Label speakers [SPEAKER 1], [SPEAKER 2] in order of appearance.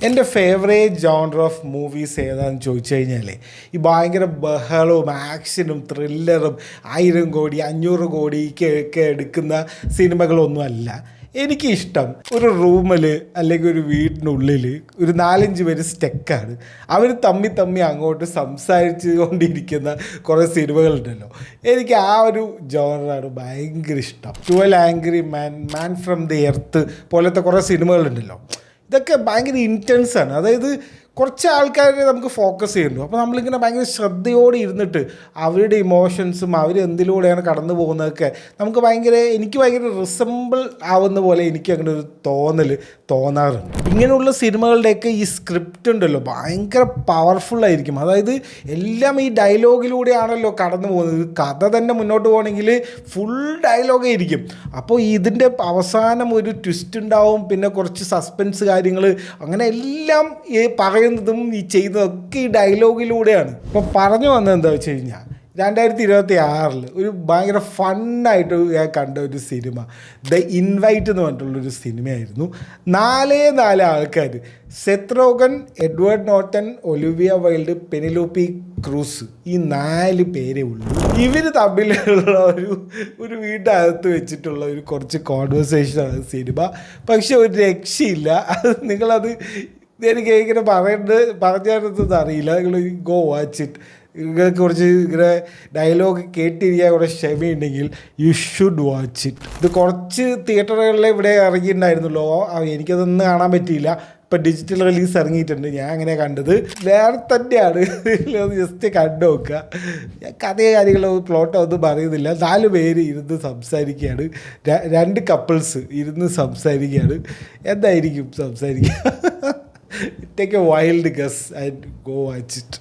[SPEAKER 1] എൻ്റെ favourite genre of movies ഏതാണെന്ന് ചോദിച്ചു കഴിഞ്ഞാൽ ഈ ഭയങ്കര ബഹളവും ആക്ഷനും ത്രില്ലറും 1000 കോടി 500 കോടിക്കൊക്കെ എടുക്കുന്ന സിനിമകളൊന്നുമല്ല എനിക്കിഷ്ടം. ഒരു റൂമിൽ അല്ലെങ്കിൽ ഒരു വീടിനുള്ളിൽ ഒരു 4-5 പേര് സ്റ്റെക്കാണ്, അവർ തമ്മി അങ്ങോട്ട് സംസാരിച്ചു കൊണ്ടിരിക്കുന്ന കുറേ സിനിമകളുണ്ടല്ലോ. എനിക്ക് ആ ഒരു ജോണറാണ് ഭയങ്കര ഇഷ്ടം. 12 angry man from the earth പോലത്തെ കുറേ സിനിമകളുണ്ടല്ലോ. ഇതൊക്കെ ഭയങ്കര ഇൻറ്റൻസാണ്. അതായത് കുറച്ച് ആൾക്കാരെ നമുക്ക് ഫോക്കസ് ചെയ്യുന്നു. അപ്പോൾ നമ്മളിങ്ങനെ ഭയങ്കര ശ്രദ്ധയോടെ ഇരുന്നിട്ട് അവരുടെ ഇമോഷൻസും അവർ എന്തിലൂടെയാണ് കടന്നു പോകുന്നതൊക്കെ എനിക്ക് ഭയങ്കര റിസംബിൾ ആവുന്ന പോലെ എനിക്ക് അങ്ങനെ ഒരു തോന്നാറുണ്ട്. ഇങ്ങനെയുള്ള സിനിമകളുടെയൊക്കെ ഈ സ്ക്രിപ്റ്റ് ഉണ്ടല്ലോ ഭയങ്കര പവർഫുള്ളായിരിക്കും. അതായത് എല്ലാം ഈ ഡയലോഗിലൂടെയാണല്ലോ കടന്നു പോകുന്നത്. കഥ തന്നെ മുന്നോട്ട് പോകണമെങ്കിൽ ഫുൾ ഡയലോഗേ ഇരിക്കും. അപ്പോൾ ഇതിൻ്റെ അവസാനം ഒരു ട്വിസ്റ്റ് ഉണ്ടാവും, പിന്നെ കുറച്ച് സസ്പെൻസ് കാര്യങ്ങൾ, അങ്ങനെ എല്ലാം പറയുന്നതും ഈ ചെയ്യുന്നതൊക്കെ ഈ ഡയലോഗിലൂടെയാണ്. ഇപ്പോൾ പറഞ്ഞു വന്നത് എന്താ വെച്ച് കഴിഞ്ഞാൽ 2026 ഒരു ഭയങ്കര ഫണ്ണായിട്ട് ഞാൻ കണ്ട ഒരു സിനിമ ദ ഇൻവൈറ്റ് എന്ന് പറഞ്ഞിട്ടുള്ളൊരു സിനിമയായിരുന്നു. 4 ആൾക്കാർ, Seth Rogen, Edward Norton, Olivia Wilde, Penelope Cruz, ഈ 4 പേരേ ഉള്ളൂ. ഇവർ തമ്മിലുള്ള ഒരു വീട്ടകത്ത് വെച്ചിട്ടുള്ള ഒരു കുറച്ച് കോൺവെർസേഷനാണ് സിനിമ. പക്ഷെ ഒരു രക്ഷയില്ല. നിങ്ങളത് എനിക്ക് ഇങ്ങനെ പറഞ്ഞാലൊന്നും അറിയില്ല. നിങ്ങൾ ഗോ വാച്ച് ഇറ്റ്. നിങ്ങൾക്ക് കുറച്ച് ഇങ്ങനെ ഡയലോഗ് കേട്ടിരിക്കാൻ കുറേ ക്ഷമയുണ്ടെങ്കിൽ യു ഷുഡ് വാച്ച് ഇറ്റ്. ഇത് കുറച്ച് തിയേറ്ററുകളിൽ ഇവിടെ ഇറങ്ങിയിട്ടുണ്ടായിരുന്നല്ലോ, എനിക്കതൊന്നും കാണാൻ പറ്റിയില്ല. ഇപ്പം ഡിജിറ്റൽ റിലീസ് ഇറങ്ങിയിട്ടുണ്ട്. ഞാൻ അങ്ങനെ കണ്ടത് വേറെ തന്നെയാണ്. ജസ്റ്റ് കണ്ടു നോക്കുക. ഞാൻ കഥയോ കാര്യങ്ങളോ പ്ലോട്ടോ ഒന്നും പറയുന്നില്ല. 4 പേര് ഇരുന്ന് സംസാരിക്കുകയാണ്, 2 കപ്പിൾസ് ഇരുന്ന് സംസാരിക്കുകയാണ്. എന്തായിരിക്കും സംസാരിക്കുക? Take a wild guess and go watch it.